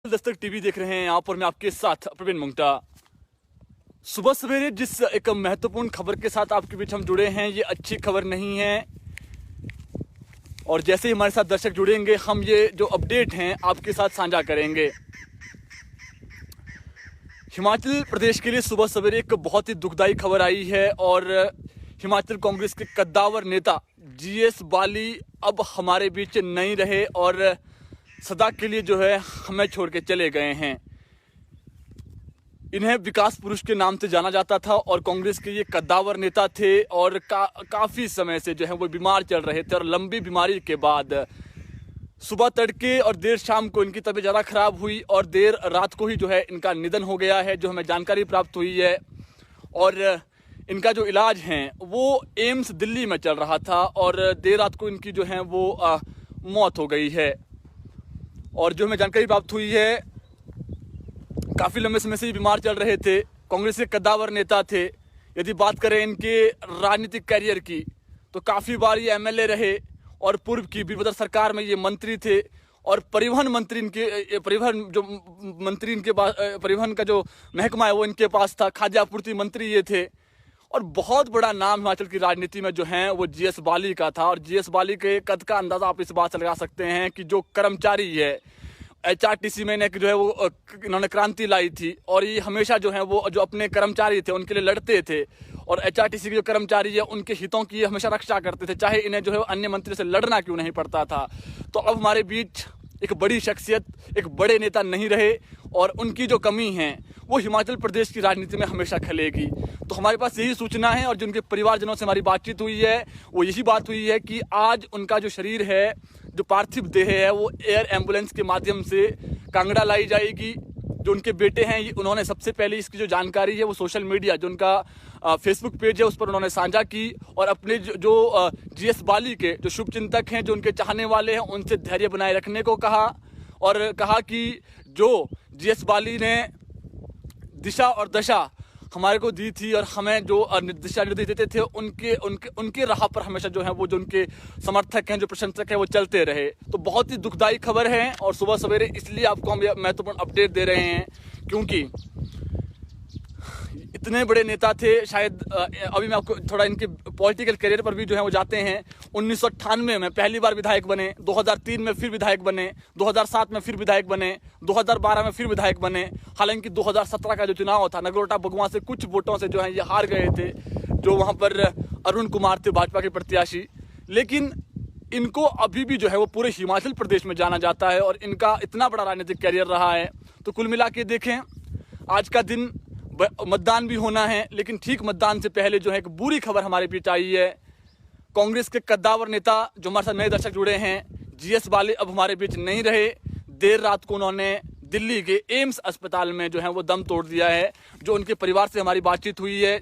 Dastak TV देख रहे हैं। यहाँ पर मैं आपके साथ प्रवीण मुंगटा। सुबह सवेरे जिस एक महत्वपूर्ण खबर के साथ आपके बीच हम जुड़े हैं, ये अच्छी खबर नहीं है। और जैसे ही हमारे साथ दर्शक जुड़ेंगे, हम ये जो अपडेट हैं आपके साथ साझा करेंगे। हिमाचल प्रदेश के लिए सुबह सवेरे एक बहुत ही दुखदाई खबर आई है और हिमाचल कांग्रेस के कद्दावर नेता जीएस बाली अब हमारे बीच नहीं रहे और सदा के लिए जो है हमें छोड़ के चले गए हैं। इन्हें विकास पुरुष के नाम से जाना जाता था और कांग्रेस के ये कद्दावर नेता थे और काफ़ी समय से जो है वो बीमार चल रहे थे और लंबी बीमारी के बाद सुबह तड़के और देर शाम को इनकी तबीयत ज़्यादा खराब हुई और देर रात को ही जो है इनका निधन हो गया है, जो हमें जानकारी प्राप्त हुई है। और इनका जो इलाज है वो एम्स दिल्ली में चल रहा था और देर रात को इनकी जो है वो मौत हो गई है। और जो हमें जानकारी प्राप्त हुई है, काफ़ी लंबे समय से ये बीमार चल रहे थे, कांग्रेस के कद्दावर नेता थे। यदि बात करें इनके राजनीतिक कैरियर की तो काफ़ी बार ये एमएलए रहे और पूर्व की वीरभद्र सरकार में ये मंत्री थे और परिवहन का जो महकमा है वो इनके पास था। खाद्य आपूर्ति मंत्री ये थे और बहुत बड़ा नाम हिमाचल की राजनीति में जो है वो जीएस बाली का था। और जीएस बाली के कद का अंदाज़ा आप इस बात से लगा सकते हैं कि जो कर्मचारी है एचआरटीसी में जो है वो इन्होंने क्रांति लाई थी और ये हमेशा जो है वो जो अपने कर्मचारी थे उनके लिए लड़ते थे और एचआरटीसी के जो कर्मचारी है उनके हितों की हमेशा रक्षा करते थे, चाहे इन्हें जो है अन्य मंत्री से लड़ना क्यों नहीं पड़ता था। तो अब हमारे बीच एक बड़ी शख्सियत, एक बड़े नेता नहीं रहे और उनकी जो कमी है वो हिमाचल प्रदेश की राजनीति में हमेशा खलेगी। तो हमारे पास यही सूचना है और जो उनके परिवारजनों से हमारी बातचीत हुई है वो यही बात हुई है कि आज उनका जो शरीर है, जो पार्थिव देह है, वो एयर एम्बुलेंस के माध्यम से कांगड़ा लाई जाएगी। जो उनके बेटे हैं उन्होंने सबसे पहले इसकी जो जानकारी है वो सोशल मीडिया, जो उनका फेसबुक पेज है उस पर उन्होंने साझा की और अपने जो जीएस बाली के जो शुभचिंतक हैं, जो उनके चाहने वाले हैं, उनसे धैर्य बनाए रखने को कहा और कहा कि जो जीएस बाली ने दिशा और दशा हमारे को दी थी और हमें जो दिशा निर्देश देते थे उनके राह पर हमेशा जो है वो जो उनके समर्थक हैं, जो प्रशंसक हैं, वो चलते रहे। तो बहुत ही दुखदाई खबर है और सुबह सवेरे इसलिए आपको हम महत्वपूर्ण अपडेट दे रहे हैं क्योंकि इतने बड़े नेता थे। शायद अभी मैं आपको थोड़ा इनके पॉलिटिकल करियर पर भी जो है वो जाते हैं। 1998 में पहली बार विधायक बने, 2003 में फिर विधायक बने, 2007 में फिर विधायक बने, 2012 में फिर विधायक बने। हालांकि 2017 का जो चुनाव था नगरोटा बगवां से कुछ वोटों से जो है ये हार गए थे, जो वहाँ पर अरुण कुमार थे भाजपा के प्रत्याशी। लेकिन इनको अभी भी जो है वो पूरे हिमाचल प्रदेश में जाना जाता है और इनका इतना बड़ा राजनीतिक कैरियर रहा है। तो कुल मिला के देखें, आज का दिन मतदान भी होना है, लेकिन ठीक मतदान से पहले जो है एक बुरी खबर हमारे बीच आई है। कांग्रेस के कद्दावर नेता जो हमारे साथ नए दर्शक जुड़े हैं, जीएस बाली अब हमारे बीच नहीं रहे। देर रात को उन्होंने दिल्ली के एम्स अस्पताल में जो है वो दम तोड़ दिया है। जो उनके परिवार से हमारी बातचीत हुई है,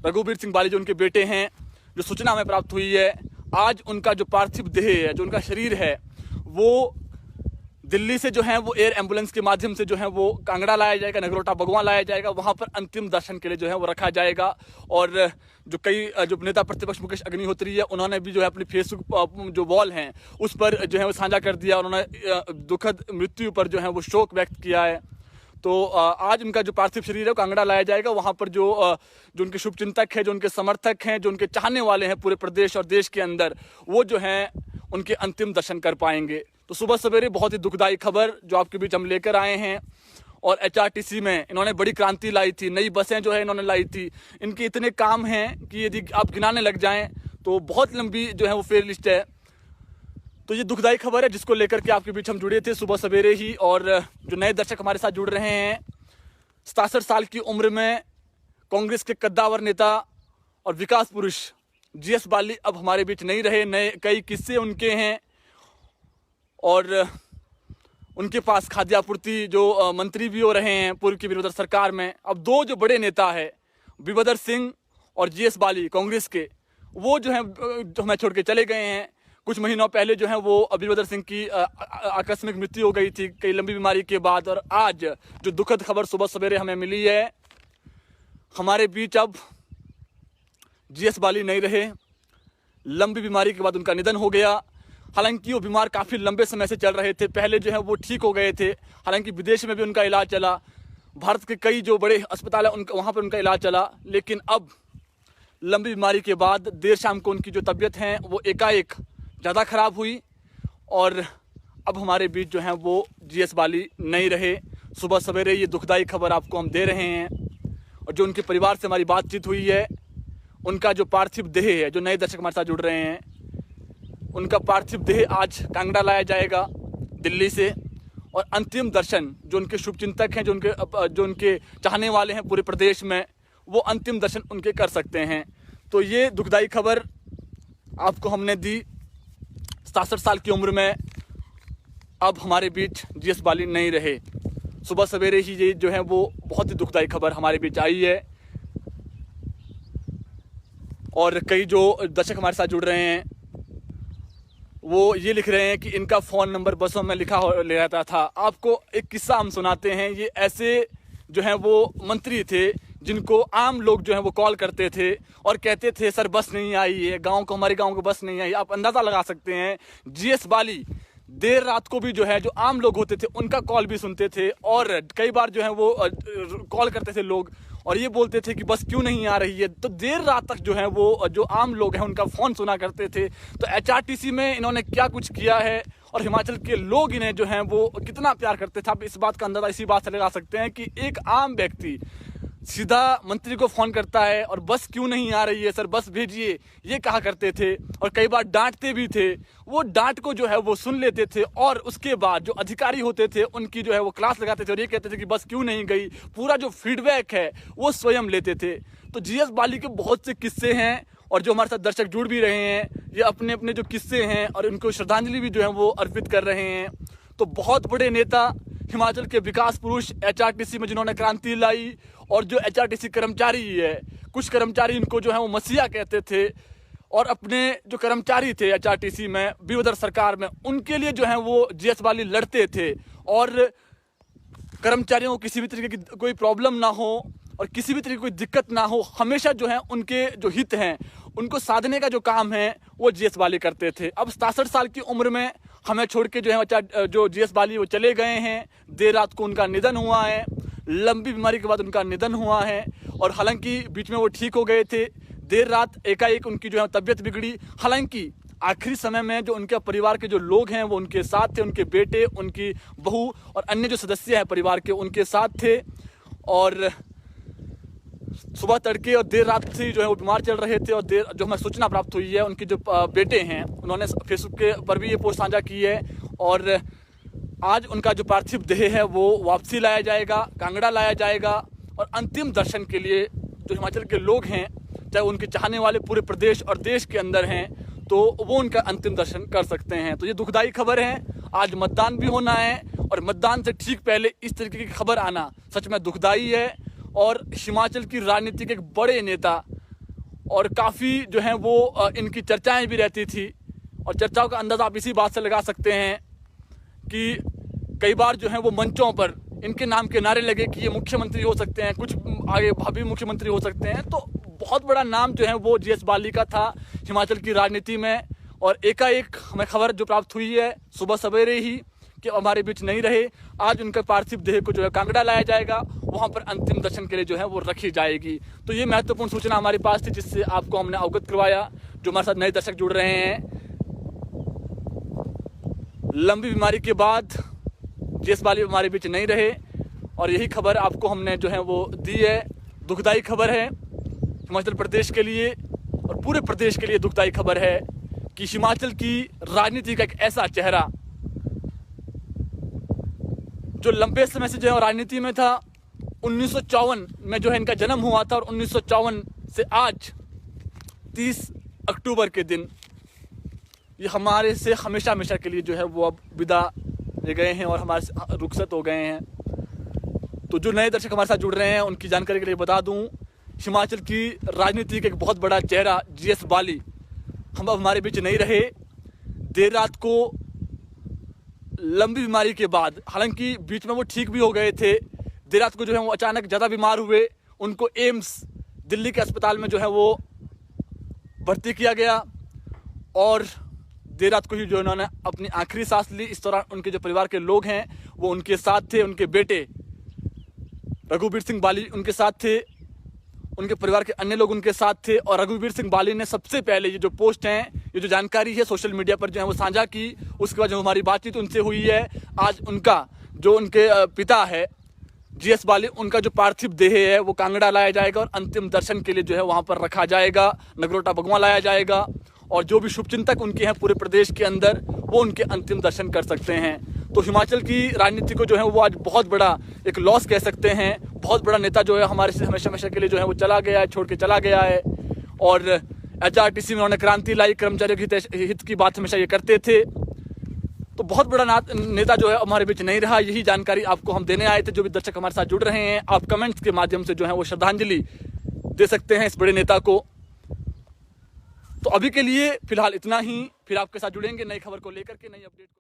रघुवीर सिंह बाली जो उनके बेटे हैं, जो सूचना हमें प्राप्त हुई है, आज उनका जो पार्थिव देह है, जो उनका शरीर है, वो दिल्ली से जो है वो एयर एम्बुलेंस के माध्यम से जो है वो कांगड़ा लाया जाएगा, नगरोटा बगवां लाया जाएगा। वहाँ पर अंतिम दर्शन के लिए जो है वो रखा जाएगा। और जो जो नेता प्रतिपक्ष मुकेश अग्निहोत्री है, उन्होंने भी जो है अपनी फेसबुक जो वॉल हैं उस पर जो है वो साझा कर दिया। उन्होंने दुखद मृत्यु पर जो है वो शोक व्यक्त किया है। तो आज उनका जो पार्थिव शरीर है कांगड़ा लाया जाएगा। वहाँ पर जो उनके शुभचिंतक हैं, जो उनके समर्थक हैं, जो उनके चाहने वाले हैं पूरे प्रदेश और देश के अंदर, वो जो हैं उनके अंतिम दर्शन कर पाएंगे। तो सुबह सवेरे बहुत ही दुखदाई खबर जो आपके बीच हम लेकर आए हैं। और एचआरटीसी में इन्होंने बड़ी क्रांति लाई थी, नई बसें जो है इन्होंने लाई थी। इनके इतने काम हैं कि यदि आप गिनाने लग जाएं तो बहुत लंबी जो है वो फेयर लिस्ट है। तो ये दुखदाई खबर है जिसको लेकर के आपके बीच हम जुड़े थे सुबह सवेरे ही। और जो नए दर्शक हमारे साथ जुड़ रहे हैं, 67 साल की उम्र में कांग्रेस के कद्दावर नेता और विकास पुरुष जीएस बाली अब हमारे बीच नहीं रहे। नए कई किस्से उनके हैं और उनके पास खाद्य आपूर्ति जो मंत्री भी हो रहे हैं पूर्व की वीरभद्र सरकार में। अब दो जो बड़े नेता है, वीरभद्र सिंह और जीएस बाली कांग्रेस के, वो जो है जो हमें छोड़ के चले गए हैं। कुछ महीनों पहले जो है वो वीरभद्र सिंह की आकस्मिक मृत्यु हो गई थी कई लंबी बीमारी के बाद। और आज जो दुखद खबर सुबह सवेरे हमें मिली है, हमारे बीच अब जीएस बाली नहीं रहे। लंबी बीमारी के बाद उनका निधन हो गया। हालांकि वो बीमार काफ़ी लंबे समय से चल रहे थे, पहले जो है वो ठीक हो गए थे, हालांकि विदेश में भी उनका इलाज चला, भारत के कई जो बड़े अस्पताल हैं वहाँ पर उनका इलाज चला, लेकिन अब लंबी बीमारी के बाद देर शाम को उनकी जो तबीयत है वो एकाएक ज़्यादा ख़राब हुई और अब हमारे बीच जो है वो जीएस बाली नहीं रहे। सुबह सवेरे ये दुखदाई खबर आपको हम दे रहे हैं और जो उनके परिवार से हमारी बातचीत हुई है, उनका जो पार्थिव देह है, जो नए दर्शक हमारे साथ जुड़ रहे हैं, उनका पार्थिव देह आज कांगड़ा लाया जाएगा दिल्ली से और अंतिम दर्शन जो उनके शुभचिंतक हैं, जो उनके चाहने वाले हैं पूरे प्रदेश में, वो अंतिम दर्शन उनके कर सकते हैं। तो ये दुखदाई खबर आपको हमने दी। 67 साल की उम्र में अब हमारे बीच जीएस बाली नहीं रहे। सुबह सवेरे ही ये जो है वो बहुत ही दुखदाई खबर हमारे बीच आई है और कई जो दर्शक हमारे साथ जुड़ रहे हैं वो ये लिख रहे हैं कि इनका फ़ोन नंबर बसों में लिखा हो ले रहता था। आपको एक किस्सा हम सुनाते हैं। ये ऐसे जो हैं वो मंत्री थे जिनको आम लोग जो हैं वो कॉल करते थे और कहते थे सर बस नहीं आई है, हमारे गांव को बस नहीं आई। आप अंदाज़ा लगा सकते हैं जीएस बाली देर रात को भी जो है जो आम लोग होते थे उनका कॉल भी सुनते थे और कई बार जो है वो कॉल करते थे लोग और ये बोलते थे कि बस क्यों नहीं आ रही है। तो देर रात तक जो है वो जो आम लोग हैं उनका फ़ोन सुना करते थे। तो एचआरटीसी में इन्होंने क्या कुछ किया है और हिमाचल के लोग इन्हें जो हैं वो कितना प्यार करते थे, आप इस बात का अंदाज़ा इसी बात से लगा सकते हैं कि एक आम व्यक्ति सीधा मंत्री को फ़ोन करता है और बस क्यों नहीं आ रही है सर, बस भेजिए, ये कहा करते थे और कई बार डांटते भी थे। वो डांट को जो है वो सुन लेते थे और उसके बाद जो अधिकारी होते थे उनकी जो है वो क्लास लगाते थे और ये कहते थे कि बस क्यों नहीं गई, पूरा जो फीडबैक है वो स्वयं लेते थे। तो जीएस बाली के बहुत से किस्से हैं और जो हमारे साथ दर्शक जुड़ भी रहे हैं ये अपने अपने जो किस्से हैं और उनको श्रद्धांजलि भी जो है वो अर्पित कर रहे हैं। तो बहुत बड़े नेता, हिमाचल के विकास पुरुष, एचआरटीसी में जिन्होंने क्रांति लाई और जो एचआरटीसी कर्मचारी है, कुछ कर्मचारी इनको जो है वो मसीहा कहते थे और अपने जो कर्मचारी थे एचआरटीसी में वीरभद्र सरकार में उनके लिए जो है वो जीएस बाली लड़ते थे और कर्मचारियों को किसी भी तरीके की कोई प्रॉब्लम ना हो और किसी भी तरीके की कोई दिक्कत ना हो, हमेशा जो है उनके जो हित हैं उनको साधने का जो काम है वो जीएस बाली करते थे। अब 67 साल की उम्र में हमें छोड़ के जो है जो जीएस बाली वो चले गए हैं। देर रात को उनका निधन हुआ है, लंबी बीमारी के बाद उनका निधन हुआ है और हालांकि बीच में वो ठीक हो गए थे। देर रात एकाएक उनकी जो है तबीयत बिगड़ी। हालांकि आखिरी समय में जो उनके परिवार के जो लोग हैं वो उनके साथ थे, उनके बेटे, उनकी बहू और अन्य जो सदस्य हैं परिवार के उनके साथ थे और सुबह तड़के और देर रात से जो है वो बीमार चल रहे थे और जो हमें सूचना प्राप्त हुई है उनके जो बेटे हैं उन्होंने फेसबुक के पर भी ये पोस्ट साझा की है और आज उनका जो पार्थिव देह है वो वापसी लाया जाएगा, कांगड़ा लाया जाएगा और अंतिम दर्शन के लिए जो हिमाचल के लोग हैं, चाहे उनके चाहने वाले पूरे प्रदेश और देश के अंदर हैं, तो वो उनका अंतिम दर्शन कर सकते हैं। तो ये दुखदाई खबर है। आज मतदान भी होना है और मतदान से ठीक पहले इस तरीके की खबर आना सच में दुखदाई है और हिमाचल की राजनीति के एक बड़े नेता और काफ़ी जो हैं वो इनकी चर्चाएं भी रहती थी और चर्चाओं का अंदाज़ा आप इसी बात से लगा सकते हैं कि कई बार जो है वो मंचों पर इनके नाम के नारे लगे कि ये मुख्यमंत्री हो सकते हैं, कुछ आगे भावी मुख्यमंत्री हो सकते हैं। तो बहुत बड़ा नाम जो है वो जीएस बाली का था हिमाचल की राजनीति में और एकाएक हमें खबर जो प्राप्त हुई है सुबह सवेरे ही कि हमारे बीच नहीं रहे। आज उनके पार्थिव देह को जो है कांगड़ा लाया जाएगा, वहाँ पर अंतिम दर्शन के लिए जो है वो रखी जाएगी। तो ये महत्वपूर्ण सूचना हमारे पास थी जिससे आपको हमने अवगत करवाया। जो हमारे साथ नए दर्शक जुड़ रहे हैं, लंबी बीमारी के बाद जीएस बाली हमारे बीच नहीं रहे और यही खबर आपको हमने जो है वो दी है। दुखदाई खबर है हिमाचल प्रदेश के लिए और पूरे प्रदेश के लिए दुखदाई खबर है कि हिमाचल की राजनीति का एक ऐसा चेहरा जो लंबे समय से जो है राजनीति में था। 1954 में जो है इनका जन्म हुआ था और 1954 से आज 30 अक्टूबर के दिन ये हमारे से हमेशा हमेशा के लिए जो है वो अब विदा ले गए हैं और हमारे से रुखसत हो गए हैं। तो जो नए दर्शक हमारे साथ जुड़ रहे हैं उनकी जानकारी के लिए बता दूं, हिमाचल की राजनीति का एक बहुत बड़ा चेहरा जीएस बाली हम अब हमारे बीच नहीं रहे। देर रात को लंबी बीमारी के बाद, हालांकि बीच में वो ठीक भी हो गए थे, देर रात को जो है वो अचानक ज़्यादा बीमार हुए। उनको एम्स दिल्ली के अस्पताल में जो है वो भर्ती किया गया और देर रात को ही जो उन्होंने अपनी आखिरी सांस ली। इस दौरान उनके जो परिवार के लोग हैं वो उनके साथ थे, उनके बेटे रघुवीर सिंह बाली उनके साथ थे, उनके परिवार के अन्य लोग उनके साथ थे। और रघुवीर सिंह बाली ने सबसे पहले ये जो पोस्ट हैं, ये जो जानकारी है सोशल मीडिया पर जो है वो साझा की। उसके बाद जो हमारी बातचीत उनसे हुई है, आज उनका जो उनके पिता है GS बाली, उनका जो पार्थिव देह है वो कांगड़ा लाया जाएगा और अंतिम दर्शन के लिए जो है वहाँ पर रखा जाएगा, नगरोटा बगवां लाया जाएगा। और जो भी शुभचिंतक उनके हैं पूरे प्रदेश के अंदर, वो उनके अंतिम दर्शन कर सकते हैं। तो हिमाचल की राजनीति को जो है वो आज बहुत बड़ा एक लॉस कह सकते हैं। बहुत बड़ा नेता जो है हमारे से हमेशा हमेशा के लिए जो है वो चला गया है, छोड़ के चला गया है। और HRTC में उन्होंने क्रांति लाई, कर्मचारियों के हित की बात हमेशा ये करते थे। तो बहुत बड़ा नेता जो है हमारे बीच नहीं रहा। यही जानकारी आपको हम देने आए थे। जो भी दर्शक हमारे साथ जुड़ रहे हैं, आप कमेंट्स के माध्यम से जो है वो श्रद्धांजलि दे सकते हैं इस बड़े नेता को। तो अभी के लिए फिलहाल इतना ही, फिर आपके साथ जुड़ेंगे नई खबर को लेकर के, नई अपडेट को।